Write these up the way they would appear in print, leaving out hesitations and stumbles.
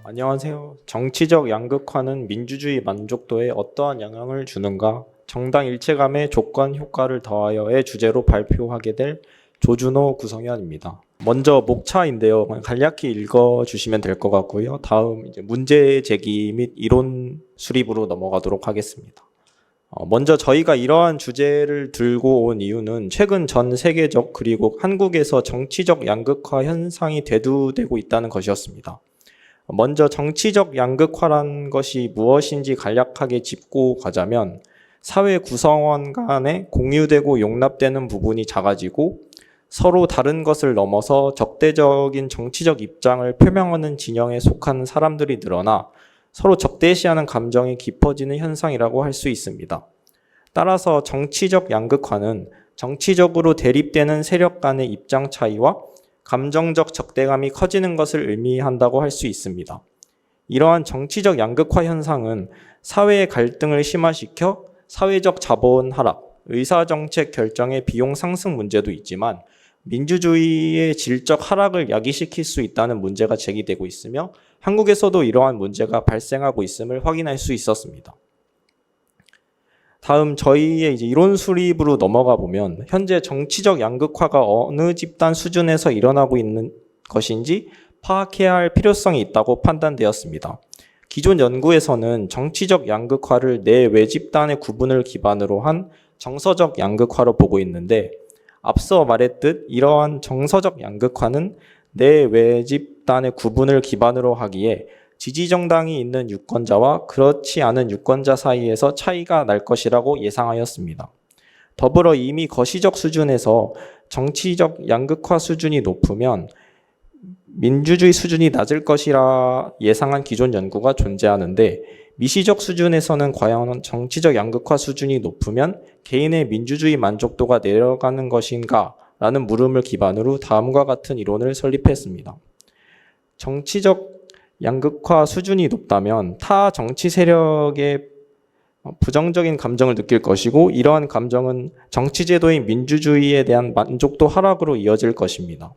안녕하세요. 정치적 양극화는 민주주의 만족도에 어떠한 영향을 주는가? 정당 일체감의 조건 효과를 더하여의 주제로 발표하게 될 조준호 구성위원입니다. 먼저 목차인데요. 간략히 읽어주시면 될 것 같고요. 다음 이제 문제 제기 및 이론 수립으로 넘어가도록 하겠습니다. 먼저 저희가 이러한 주제를 들고 온 이유는 최근 전 세계적 그리고 한국에서 정치적 양극화 현상이 대두되고 있다는 것이었습니다. 먼저 정치적 양극화란 것이 무엇인지 간략하게 짚고 가자면 사회 구성원 간에 공유되고 용납되는 부분이 작아지고 서로 다른 것을 넘어서 적대적인 정치적 입장을 표명하는 진영에 속한 사람들이 늘어나 서로 적대시하는 감정이 깊어지는 현상이라고 할 수 있습니다. 따라서 정치적 양극화는 정치적으로 대립되는 세력 간의 입장 차이와 감정적 적대감이 커지는 것을 의미한다고 할 수 있습니다. 이러한 정치적 양극화 현상은 사회의 갈등을 심화시켜 사회적 자본 하락, 의사정책 결정의 비용 상승 문제도 있지만 민주주의의 질적 하락을 야기시킬 수 있다는 문제가 제기되고 있으며 한국에서도 이러한 문제가 발생하고 있음을 확인할 수 있었습니다. 다음 저희의 이제 이론 수립으로 넘어가 보면 현재 정치적 양극화가 어느 집단 수준에서 일어나고 있는 것인지 파악해야 할 필요성이 있다고 판단되었습니다. 기존 연구에서는 정치적 양극화를 내외 집단의 구분을 기반으로 한 정서적 양극화로 보고 있는데 앞서 말했듯 이러한 정서적 양극화는 내외 집단의 구분을 기반으로 하기에 지지정당이 있는 유권자와 그렇지 않은 유권자 사이에서 차이가 날 것이라고 예상하였습니다. 더불어 이미 거시적 수준에서 정치적 양극화 수준이 높으면 민주주의 수준이 낮을 것이라 예상한 기존 연구가 존재하는데 미시적 수준에서는 과연 정치적 양극화 수준이 높으면 개인의 민주주의 만족도가 내려가는 것인가? 라는 물음을 기반으로 다음과 같은 이론을 설립했습니다. 정치적 양극화 수준이 높다면 타 정치 세력의 부정적인 감정을 느낄 것이고 이러한 감정은 정치제도의 민주주의에 대한 만족도 하락으로 이어질 것입니다.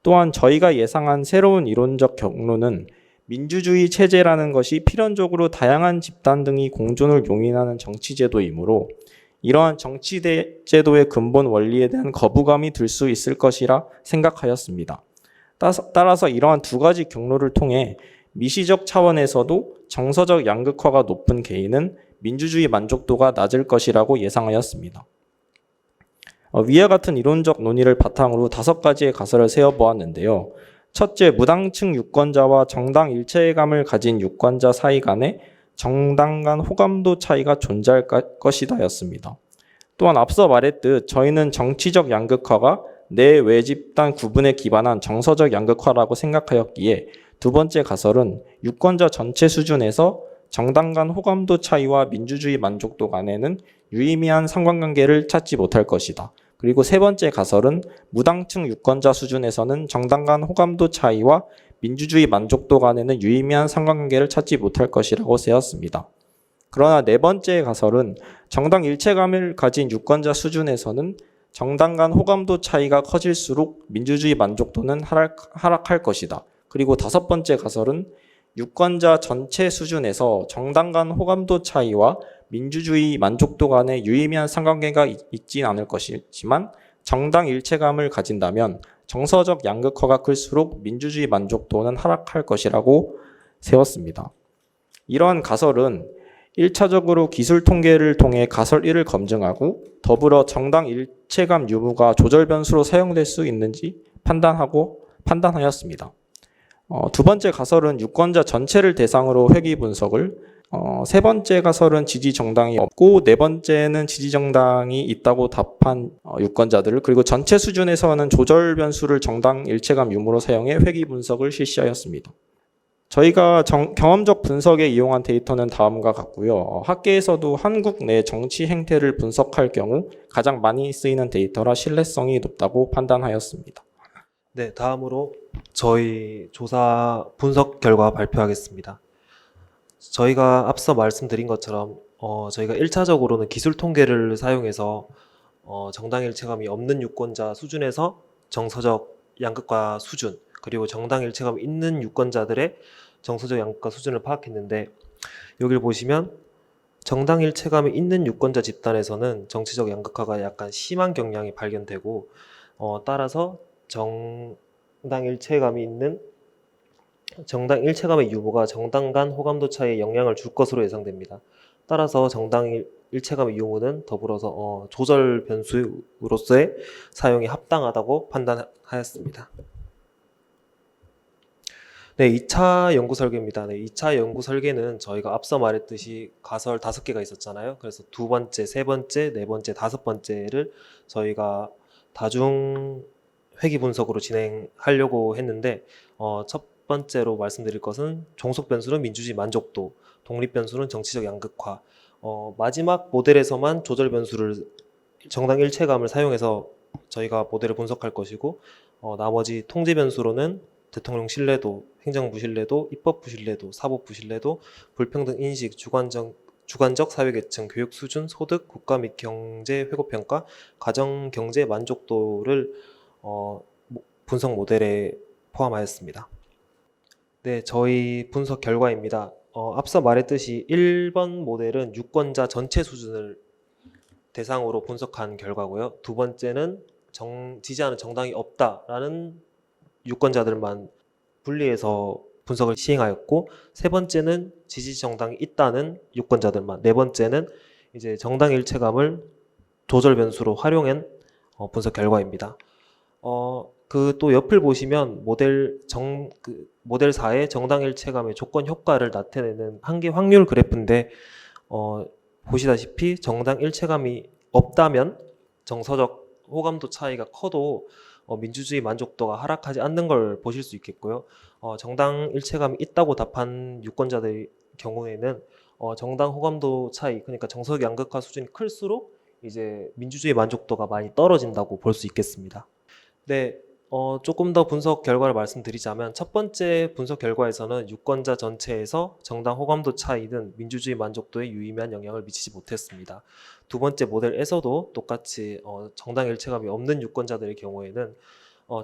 또한 저희가 예상한 새로운 이론적 경로는 민주주의 체제라는 것이 필연적으로 다양한 집단 등이 공존을 용인하는 정치제도이므로 이러한 정치제도의 근본 원리에 대한 거부감이 들 수 있을 것이라 생각하였습니다. 따라서 이러한 두 가지 경로를 통해 미시적 차원에서도 정서적 양극화가 높은 개인은 민주주의 만족도가 낮을 것이라고 예상하였습니다. 위와 같은 이론적 논의를 바탕으로 5가지의 가설을 세워보았는데요. 첫째, 무당층 유권자와 정당 일체감을 가진 유권자 사이 간에 정당 간 호감도 차이가 존재할 것이다였습니다. 또한 앞서 말했듯 저희는 정치적 양극화가 내외 집단 구분에 기반한 정서적 양극화라고 생각하였기에 두 번째 가설은 유권자 전체 수준에서 정당 간 호감도 차이와 민주주의 만족도 간에는 유의미한 상관관계를 찾지 못할 것이다. 그리고 세 번째 가설은 무당층 유권자 수준에서는 정당 간 호감도 차이와 민주주의 만족도 간에는 유의미한 상관관계를 찾지 못할 것이라고 세웠습니다. 그러나 네 번째 가설은 정당 일체감을 가진 유권자 수준에서는 정당 간 호감도 차이가 커질수록 민주주의 만족도는 하락할 것이다. 그리고 5번째 가설은 유권자 전체 수준에서 정당 간 호감도 차이와 민주주의 만족도 간에 유의미한 상관관계가 있진 않을 것이지만 정당 일체감을 가진다면 정서적 양극화가 클수록 민주주의 만족도는 하락할 것이라고 세웠습니다. 이러한 가설은 1차적으로 기술 통계를 통해 가설 1을 검증하고 더불어 정당 일체감 유무가 조절 변수로 사용될 수 있는지 판단하였습니다. 두 번째 가설은 유권자 전체를 대상으로 회귀 분석을, 세 번째 가설은 지지 정당이 없고 네 번째는 지지 정당이 있다고 답한 유권자들을, 그리고 전체 수준에서는 조절 변수를 정당 일체감 유무로 사용해 회귀 분석을 실시하였습니다. 저희가 경험적 분석에 이용한 데이터는 다음과 같고요. 학계에서도 한국 내 정치 행태를 분석할 경우 가장 많이 쓰이는 데이터라 신뢰성이 높다고 판단하였습니다. 네, 다음으로 저희 조사 분석 결과 발표하겠습니다. 저희가 앞서 말씀드린 것처럼 저희가 1차적으로는 기술 통계를 사용해서 정당일체감이 없는 유권자 수준에서 정서적 양극화 수준, 그리고 정당일체감이 있는 유권자들의 정서적 양극화 수준을 파악했는데, 여기를 보시면 정당일체감이 있는 유권자 집단에서는 정치적 양극화가 약간 심한 경향이 발견되고, 따라서 정당 일체감의 유무가 정당 간 호감도 차이에 영향을 줄 것으로 예상됩니다. 따라서 정당 일체감의 유무는 더불어서 조절 변수로서의 사용이 합당하다고 판단하였습니다. 네, 2차 연구 설계입니다. 네, 2차 연구 설계는 저희가 앞서 말했듯이 가설 5개가 있었잖아요. 그래서 두 번째, 세 번째, 네 번째, 다섯 번째를 저희가 다중 회귀 분석으로 진행하려고 했는데, 첫 번째로 말씀드릴 것은 종속 변수는 민주주의 만족도, 독립 변수는 정치적 양극화, 마지막 모델에서만 조절 변수를 정당 일체감을 사용해서 저희가 모델을 분석할 것이고, 나머지 통제 변수로는 대통령 신뢰도, 행정부 신뢰도, 입법부 신뢰도, 사법부 신뢰도, 불평등 인식, 주관적 사회계층, 교육 수준, 소득, 국가 및 경제 회고평가, 가정 경제 만족도를 분석 모델에 포함하였습니다. 네, 저희 분석 결과입니다. 앞서 말했듯이 1번 모델은 유권자 전체 수준을 대상으로 분석한 결과고요. 두 번째는 지지하는 정당이 없다라는 유권자들만 분리해서 분석을 시행하였고, 세 번째는 지지 정당이 있다는 유권자들만, 네 번째는 이제 정당 일체감을 조절 변수로 활용한 분석 결과입니다. 그 또 옆을 보시면 모델 4의 정당 일체감의 조건 효과를 나타내는 한계 확률 그래프인데, 보시다시피 정당 일체감이 없다면 정서적 호감도 차이가 커도 민주주의 만족도가 하락하지 않는 걸 보실 수 있겠고요. 정당 일체감이 있다고 답한 유권자들의 경우에는 정당 호감도 차이, 그러니까 정서적 양극화 수준이 클수록 이제 민주주의 만족도가 많이 떨어진다고 볼 수 있겠습니다. 네, 조금 더 분석 결과를 말씀드리자면, 첫 번째 분석 결과에서는 유권자 전체에서 정당 호감도 차이는 민주주의 만족도에 유의미한 영향을 미치지 못했습니다. 두 번째 모델에서도 똑같이 정당 일체감이 없는 유권자들의 경우에는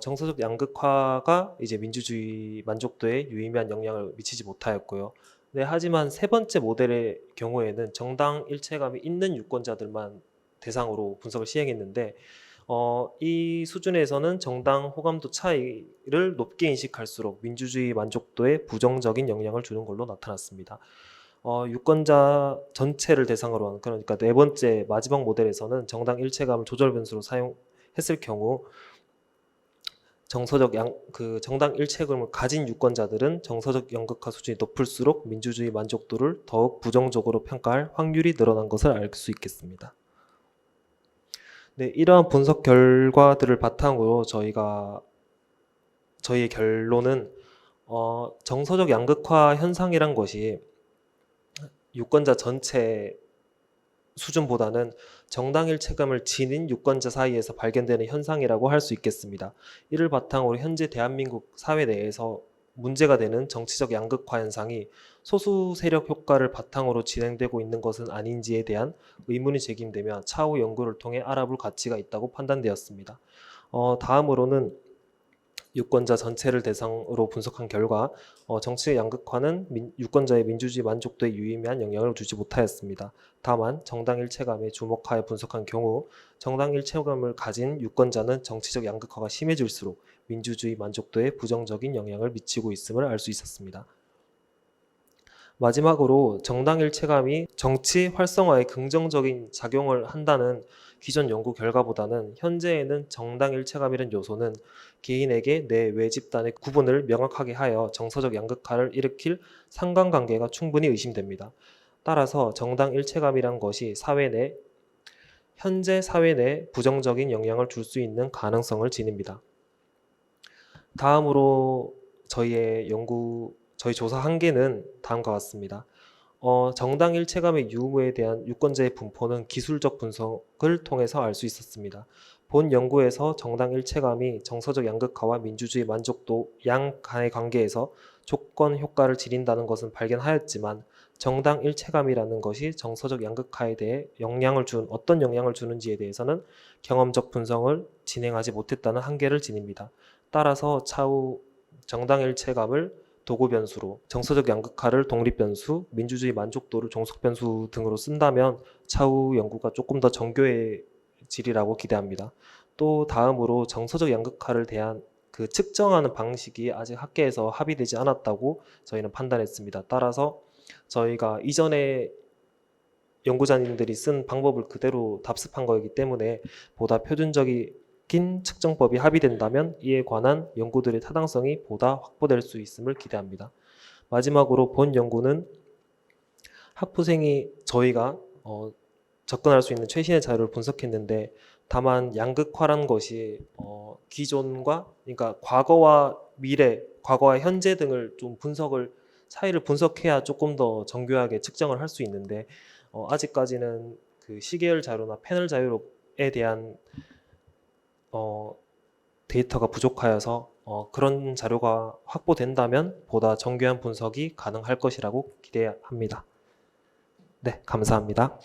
정서적 양극화가 이제 민주주의 만족도에 유의미한 영향을 미치지 못하였고요. 네, 하지만 세 번째 모델의 경우에는 정당 일체감이 있는 유권자들만 대상으로 분석을 시행했는데, 이 수준에서는 정당 호감도 차이를 높게 인식할수록 민주주의 만족도에 부정적인 영향을 주는 걸로 나타났습니다. 유권자 전체를 대상으로 하는, 그러니까 네 번째 마지막 모델에서는 정당 일체감을 조절 변수로 사용했을 경우 정당 일체감을 가진 유권자들은 정서적 양극화 수준이 높을수록 민주주의 만족도를 더욱 부정적으로 평가할 확률이 늘어난 것을 알 수 있겠습니다. 네, 이러한 분석 결과들을 바탕으로 저희의 결론은 정서적 양극화 현상이란 것이 유권자 전체 수준보다는 정당 일체감을 지닌 유권자 사이에서 발견되는 현상이라고 할 수 있겠습니다. 이를 바탕으로 현재 대한민국 사회 내에서 문제가 되는 정치적 양극화 현상이 소수 세력 효과를 바탕으로 진행되고 있는 것은 아닌지에 대한 의문이 제기되며 차후 연구를 통해 알아볼 가치가 있다고 판단되었습니다. 다음으로는 유권자 전체를 대상으로 분석한 결과 정치의 양극화는 유권자의 민주주의 만족도에 유의미한 영향을 주지 못하였습니다. 다만 정당 일체감에 주목하여 분석한 경우 정당 일체감을 가진 유권자는 정치적 양극화가 심해질수록 민주주의 만족도에 부정적인 영향을 미치고 있음을 알 수 있었습니다. 마지막으로 정당 일체감이 정치 활성화에 긍정적인 작용을 한다는 기존 연구 결과보다는 현재에는 정당 일체감이라는 요소는 개인에게 내 외 집단의 구분을 명확하게 하여 정서적 양극화를 일으킬 상관관계가 충분히 의심됩니다. 따라서 정당 일체감이란 것이 현재 사회 내 부정적인 영향을 줄 수 있는 가능성을 지닙니다. 다음으로 저희 조사 한계는 다음과 같습니다. 정당 일체감의 유무에 대한 유권자의 분포는 기술적 분석을 통해서 알 수 있었습니다. 본 연구에서 정당 일체감이 정서적 양극화와 민주주의 만족도 양 간의 관계에서 조건 효과를 지닌다는 것은 발견하였지만 정당 일체감이라는 것이 정서적 양극화에 대해 어떤 영향을 주는지에 대해서는 경험적 분석을 진행하지 못했다는 한계를 지닙니다. 따라서 차후 정당 일체감을 도구 변수로, 정서적 양극화를 독립 변수, 민주주의 만족도를 종속 변수 등으로 쓴다면 차후 연구가 조금 더 정교해지리라고 기대합니다. 또 다음으로 정서적 양극화를 대한 그 측정하는 방식이 아직 학계에서 합의되지 않았다고 저희는 판단했습니다. 따라서 저희가 이전에 연구자님들이 쓴 방법을 그대로 답습한 거이기 때문에 보다 표준적인 측정법이 합의된다면 이에 관한 연구들의 타당성이 보다 확보될 수 있음을 기대합니다. 마지막으로 본 연구는 학부생이 저희가 접근할 수 있는 최신의 자료를 분석했는데 다만 양극화란 것이 기존과 그러니까 과거와 미래, 과거와 현재 등을 좀 차이를 분석해야 조금 더 정교하게 측정을 할 수 있는데 아직까지는 그 시계열 자료나 패널 자료에 대한 데이터가 부족하여서 그런 자료가 확보된다면 보다 정교한 분석이 가능할 것이라고 기대합니다. 네, 감사합니다.